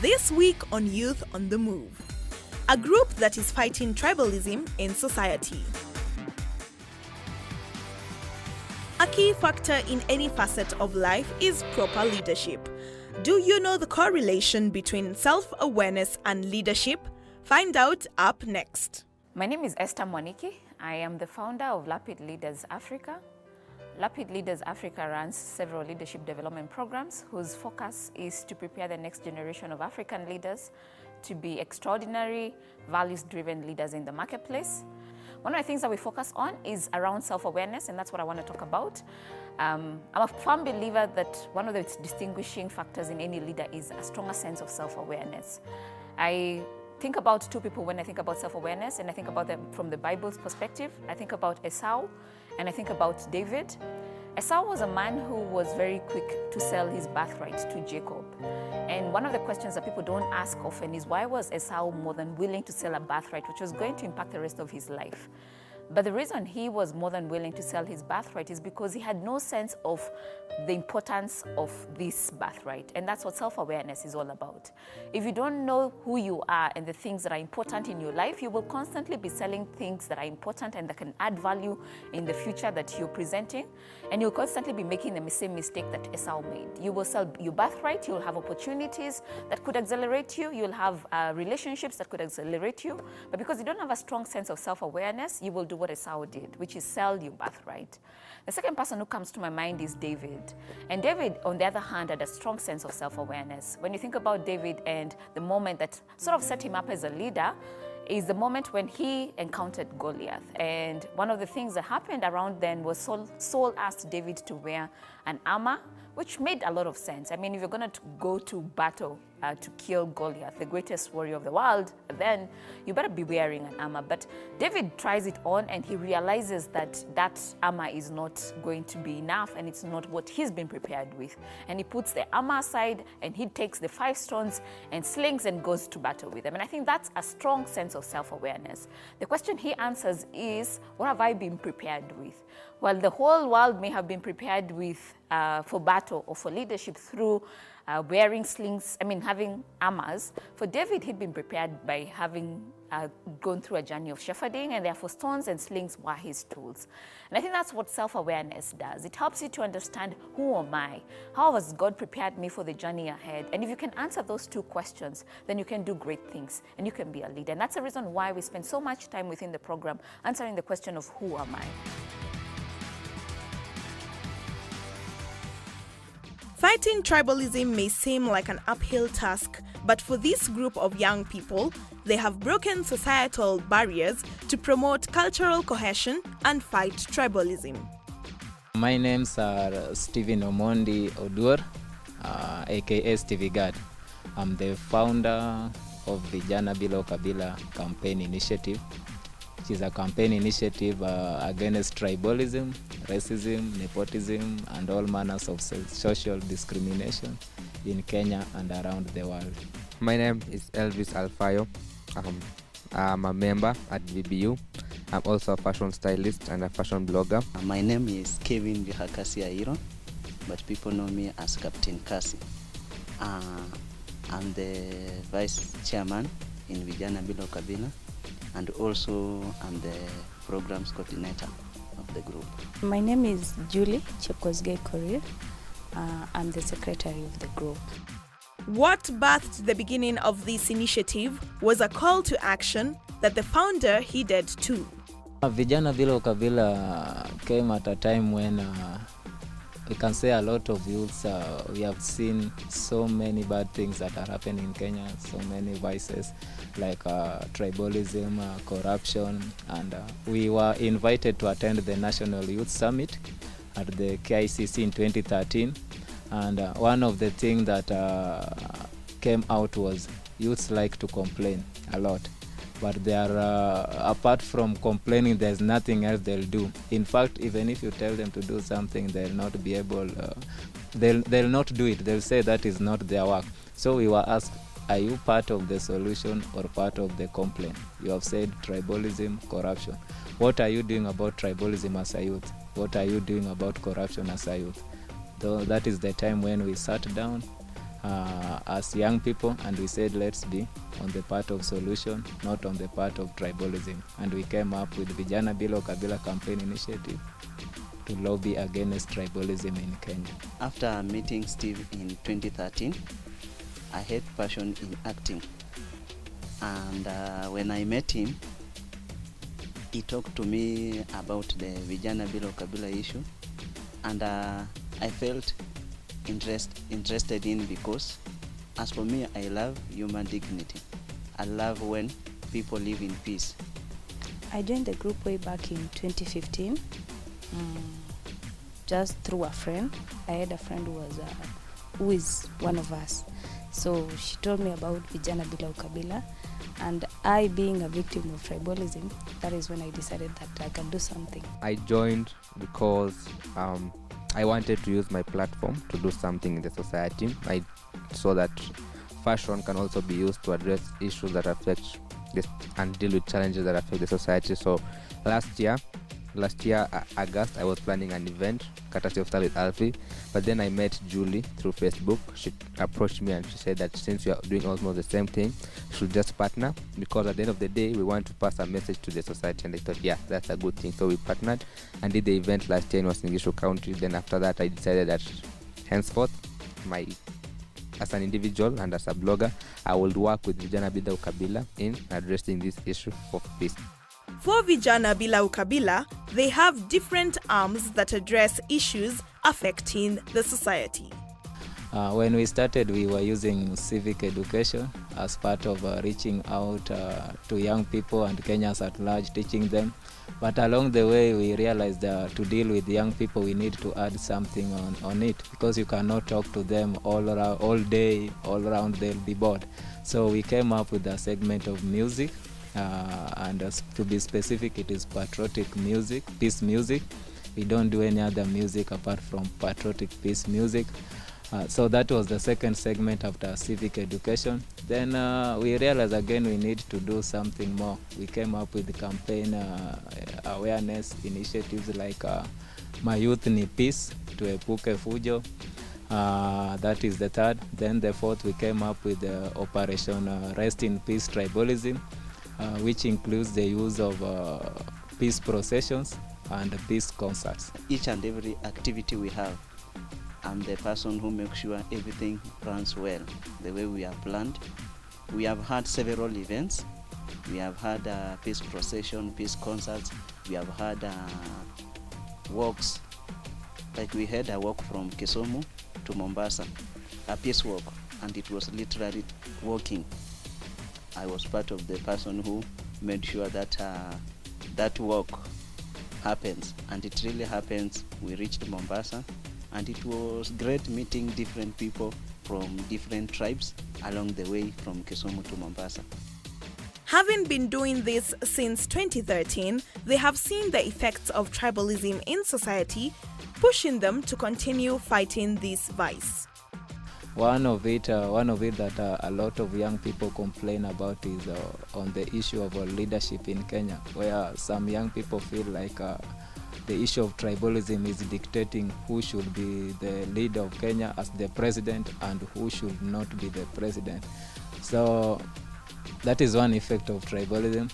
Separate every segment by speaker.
Speaker 1: This week on Youth on the Move, a group that is fighting tribalism in society. A key factor in any facet of life is proper leadership. Do you know the correlation between self-awareness and leadership? Find out up next.
Speaker 2: My name is Esther Mwaniki. I am the founder of Lapid Leaders Africa. Lapid Leaders Africa runs several leadership development programs whose focus is to prepare the next generation of African leaders to be extraordinary, values-driven leaders in the marketplace. One of the things that we focus on is around self-awareness, and that's what I want to talk about. I'm a firm believer that one of the distinguishing factors in any leader is a stronger sense of self-awareness. I think about two people when I think about self-awareness, and I think about them from the Bible's perspective. I think about Esau, and I think about David. Esau was a man who was very quick to sell his birthright to Jacob. And one of the questions that people don't ask often is, why was Esau more than willing to sell a birthright, which was going to impact the rest of his life? But the reason he was more than willing to sell his birthright is because he had no sense of the importance of this birthright. And that's what self-awareness is all about. If you don't know who you are and the things that are important in your life, you will constantly be selling things that are important and that can add value in the future that you're presenting. And you'll constantly be making the same mistake that Esau made. You will sell your birthright, you'll have opportunities that could accelerate you, you'll have relationships that could accelerate you. But because you don't have a strong sense of self-awareness, you will do what Esau did, which is sell your birthright. The second person who comes to my mind is David. And David, on the other hand, had a strong sense of self-awareness. When you think about David and the moment that sort of set him up as a leader, is the moment when he encountered Goliath. And one of the things that happened around then was Saul asked David to wear an armor, which made a lot of sense. I mean, if you're going to go to battle to kill Goliath, the greatest warrior of the world, then you better be wearing an armor. But David tries it on and he realizes that that armor is not going to be enough and it's not what he's been prepared with. And he puts the armor aside and he takes the 5 stones and slings and goes to battle with them. And I think that's a strong sense of self-awareness. The question he answers is, what have I been prepared with? Well, the whole world may have been prepared with for battle or for leadership through wearing slings, having armors. For David, he'd been prepared by having gone through a journey of shepherding, and therefore stones and slings were his tools. And I think that's what self-awareness does. It helps you to understand, who am I? How has God prepared me for the journey ahead? And if you can answer those 2 questions, then you can do great things and you can be a leader. And that's the reason why we spend so much time within the program answering the question of who am I?
Speaker 1: Fighting tribalism may seem like an uphill task, but for this group of young people, they have broken societal barriers to promote cultural cohesion and fight tribalism.
Speaker 3: My names are Stephen Omondi Odur, aka Stevie God. I'm the founder of Vijana Bila Ukabila campaign initiative, which is a campaign initiative against tribalism, racism, nepotism, and all manners of social discrimination in Kenya and around the world.
Speaker 4: My name is Elvis Alfayo. I'm a member at VBU. I'm also a fashion stylist and a fashion blogger.
Speaker 5: My name is Kevin Bihakasi Airo, but people know me as Captain Kasi. I'm the vice chairman in Vijana Bila Ukabila, and also I'm the programs coordinator of the group.
Speaker 6: My name is Julie Chepkosgei Korir. I'm the secretary of the group.
Speaker 1: What birthed the beginning of this initiative was a call to action that the founder heeded too.
Speaker 3: Vijana Bila Ukabila came at a time when we can say a lot of youths, we have seen so many bad things that are happening in Kenya, so many vices like tribalism, corruption, and we were invited to attend the National Youth Summit at the KICC in 2013, and one of the things that came out was youths like to complain a lot. But they are, apart from complaining, there's nothing else they'll do. In fact, even if you tell them to do something, they'll not be able, they'll not do it. They'll say that is not their work. So we were asked, are you part of the solution or part of the complaint? You have said tribalism, corruption. What are you doing about tribalism as a youth? What are you doing about corruption as a youth? So that is the time when we sat down as young people, and we said let's be on the part of solution, not on the part of tribalism. And we came up with Vijana Bila Ukabila campaign initiative to lobby against tribalism in Kenya.
Speaker 5: After meeting Steve in 2013, I had passion in acting. And when I met him, he talked to me about the Vijana Bila Ukabila issue. And I felt interested in, because as for me, I love human dignity. I love when people live in peace.
Speaker 6: I joined the group way back in 2015, just through a friend. I had a friend who is one of us. So she told me about Vijana Bila Ukabila, and I, being a victim of tribalism, that is when I decided that I can do something.
Speaker 4: I joined because I wanted to use my platform to do something in the society. I saw that fashion can also be used to address issues that affect this and deal with challenges that affect the society. So last year August, I was planning an event, courtesy of Style with Alfie, but then I met Julie through Facebook. She approached me and she said that since we are doing almost the same thing, we should just partner, because at the end of the day we want to pass a message to the society. And I thought, yeah, that's a good thing. So we partnered and did the event last year in Uasin Gishu County. Then after that, I decided that henceforth, as an individual and as a blogger, I will work with Vijana Bila Ukabila in addressing this issue of peace.
Speaker 1: For Vijana Bila Ukabila, they have different arms that address issues affecting the society.
Speaker 3: When we started, we were using civic education as part of reaching out to young people and Kenyans at large, teaching them. But along the way, we realized that to deal with young people, we need to add something on it, because you cannot talk to them all day, all around, they'll be bored. So we came up with a segment of music, and to be specific, it is patriotic music, peace music. We don't do any other music apart from patriotic peace music. So that was the second segment after civic education. Then we realized again we need to do something more. We came up with campaign awareness initiatives like My Youth Ni Peace, Tuepuke Fujo. That is the third. Then the fourth, we came up with Operation Rest in Peace Tribalism, which includes the use of peace processions and peace concerts.
Speaker 5: Each and every activity we have, I'm the person who makes sure everything runs well, the way we have planned. We have had several events. We have had a peace procession, peace concerts. We have had walks. Like we had a walk from Kisumu to Mombasa, a peace walk, and it was literally walking. I was part of the person who made sure that that walk happens, and it really happens. We reached Mombasa, and it was great meeting different people from different tribes along the way from Kisumu to Mombasa.
Speaker 1: Having been doing this since 2013, they have seen the effects of tribalism in society, pushing them to continue fighting this vice.
Speaker 3: One of it that a lot of young people complain about is on the issue of leadership in Kenya, where some young people feel like the issue of tribalism is dictating who should be the leader of Kenya as the president and who should not be the president. So that is one effect of tribalism.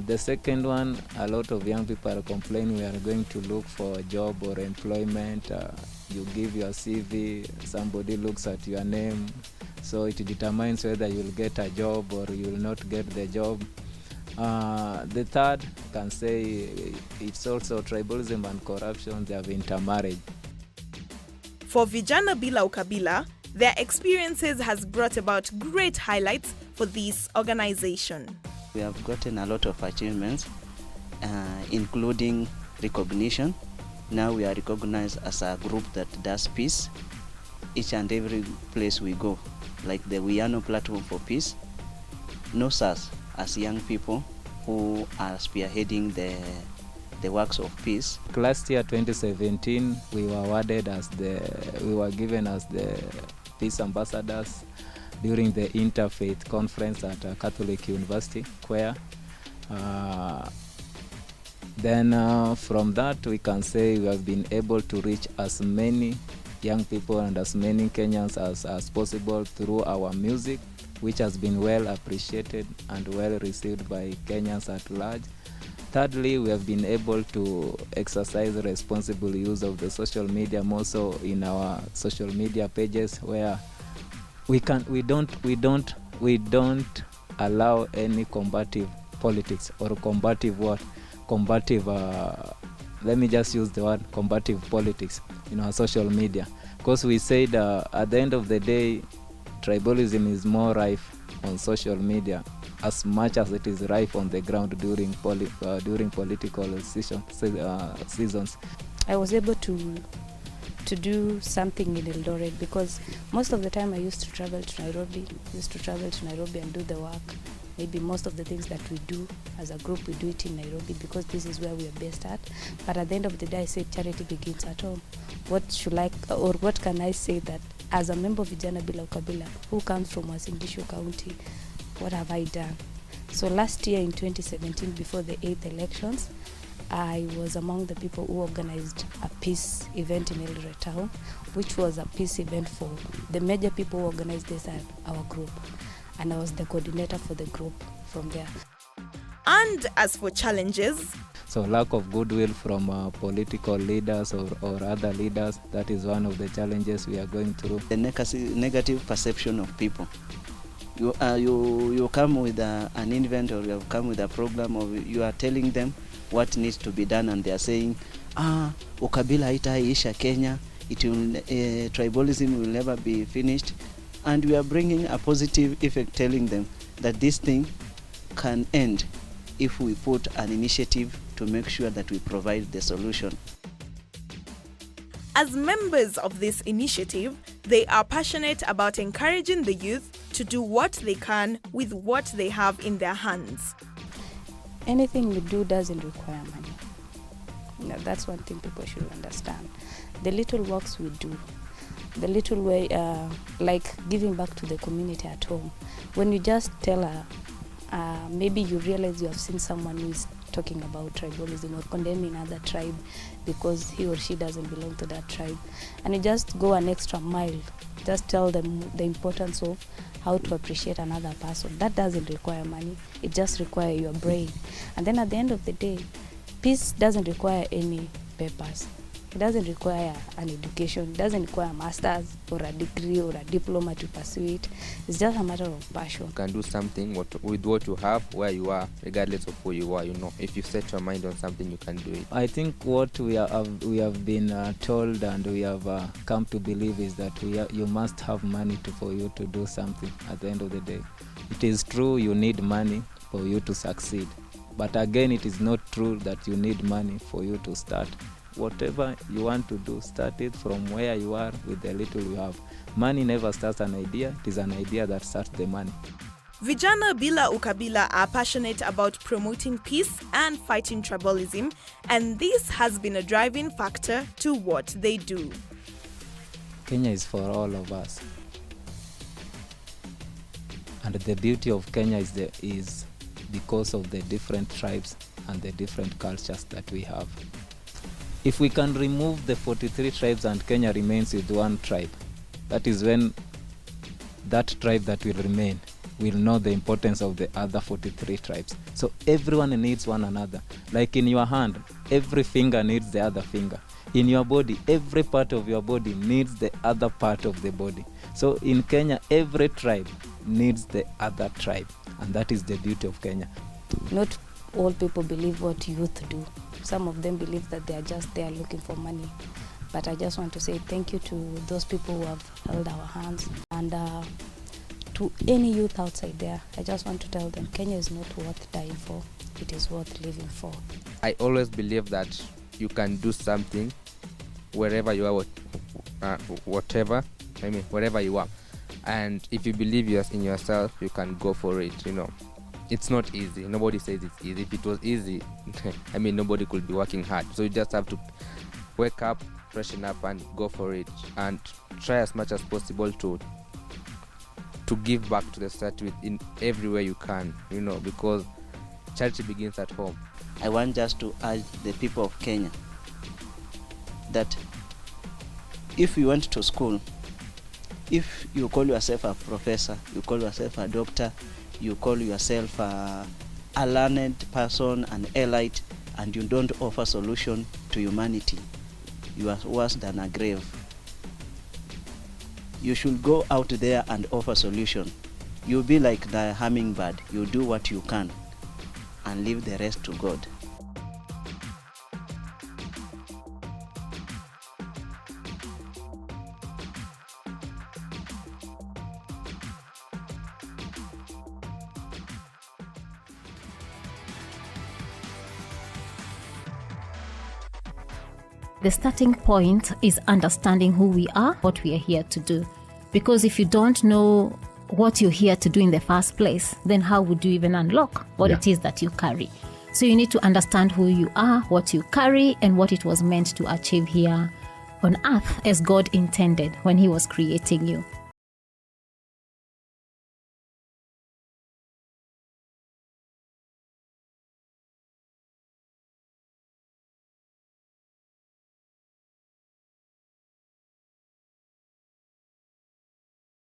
Speaker 3: The second one, a lot of young people are complaining we are going to look for a job or employment. You give your CV, somebody looks at your name, so it determines whether you'll get a job or you will not get the job. The third, I can say it's also tribalism and corruption. They have intermarried.
Speaker 1: For Vijana Bila Ukabila, their experiences has brought about great highlights for this organization.
Speaker 5: We have gotten a lot of achievements, including recognition. Now we are recognized as a group that does peace. Each and every place we go, like the Wiano Platform for Peace, knows us as young people who are spearheading the works of peace.
Speaker 3: Last year, 2017, we were given as the peace ambassadors during the Interfaith Conference at Catholic University, Queer. Then from that, we can say we have been able to reach as many young people and as many Kenyans as possible through our music, which has been well appreciated and well received by Kenyans at large. Thirdly, we have been able to exercise responsible use of the social media, more so in our social media pages, where we don't allow any combative politics or combative let me just use the word combative politics in our social media, because we said at the end of the day, tribalism is more rife on social media as much as it is rife on the ground during political seasons.
Speaker 6: I was able to do something in Eldoret, because most of the time I used to travel to Nairobi and do the work. Maybe most of the things that we do as a group, we do it in Nairobi because this is where we are based at. But at the end of the day, I said charity begins at home. What can I say that as a member of Vijana Bila Ukabila, who comes from Uasin Gishu County, what have I done? So last year in 2017, before the 8th elections, I was among the people who organized a peace event in Eldoret town, which was a peace event for the major people who organized this at our group. And I was the coordinator for the group from there.
Speaker 1: And as for challenges,
Speaker 3: so lack of goodwill from political leaders or other leaders, that is one of the challenges we are going through.
Speaker 5: The negative perception of people. You come with an event, or you have come with a program, or you are telling them what needs to be done, and they are saying, ukabila haitaisha Kenya, tribalism will never be finished. And we are bringing a positive effect, telling them that this thing can end if we put an initiative to make sure that we provide the solution.
Speaker 1: As members of this initiative, they are passionate about encouraging the youth to do what they can with what they have in their hands.
Speaker 6: Anything we do doesn't require money. That's one thing people should understand. The little works we do, the little way, like giving back to the community at home. When you just tell her, maybe you realize you have seen someone who is talking about tribalism or condemning another tribe because he or she doesn't belong to that tribe, and you just go an extra mile, just tell them the importance of how to appreciate another person. That doesn't require money, it just requires your brain. And then at the end of the day, peace doesn't require any papers. It doesn't require an education, it doesn't require a master's or a degree or a diploma to pursue it. It's just a matter of passion.
Speaker 4: You can do something with what you have, where you are, regardless of who you are. If you set your mind on something, you can do it.
Speaker 3: I think what we have been told and we have come to believe is that you must have money for you to do something at the end of the day. It is true you need money for you to succeed. But again, it is not true that you need money for you to start. Whatever you want to do, start it from where you are with the little you have. Money never starts an idea, it is an idea that starts the money.
Speaker 1: Vijana Bila Ukabila are passionate about promoting peace and fighting tribalism, and this has been a driving factor to what they do.
Speaker 3: Kenya is for all of us. And the beauty of Kenya is because of the different tribes and the different cultures that we have. If we can remove the 43 tribes and Kenya remains with one tribe, that is when that tribe that will remain will know the importance of the other 43 tribes. So everyone needs one another. Like in your hand, every finger needs the other finger. In your body, every part of your body needs the other part of the body. So in Kenya, every tribe needs the other tribe. And that is the beauty of Kenya.
Speaker 6: Not all people believe what youth do. Some of them believe that they are just there looking for money. But I just want to say thank you to those people who have held our hands. And to any youth outside there, I just want to tell them Kenya is not worth dying for. It is worth living for.
Speaker 4: I always believe that you can do something wherever you are, wherever you are. And if you believe in yourself, you can go for it, It's not easy. Nobody says it's easy. If it was easy, nobody could be working hard. So you just have to wake up, freshen up, and go for it. And try as much as possible to give back to the society in every way you can, because charity begins at home.
Speaker 5: I want just to urge the people of Kenya that if you went to school, if you call yourself a professor, you call yourself a doctor, you call yourself a learned person, an elite, and you don't offer solution to humanity, you are worse than a grave. You should go out there and offer solution. You'll be like the hummingbird. You do what you can and leave the rest to God.
Speaker 7: The starting point is understanding who we are, what we are here to do. Because if you don't know what you're here to do in the first place, then how would you even unlock what it is that you carry? So you need to understand who you are, what you carry, and what it was meant to achieve here on earth as God intended when He was creating you.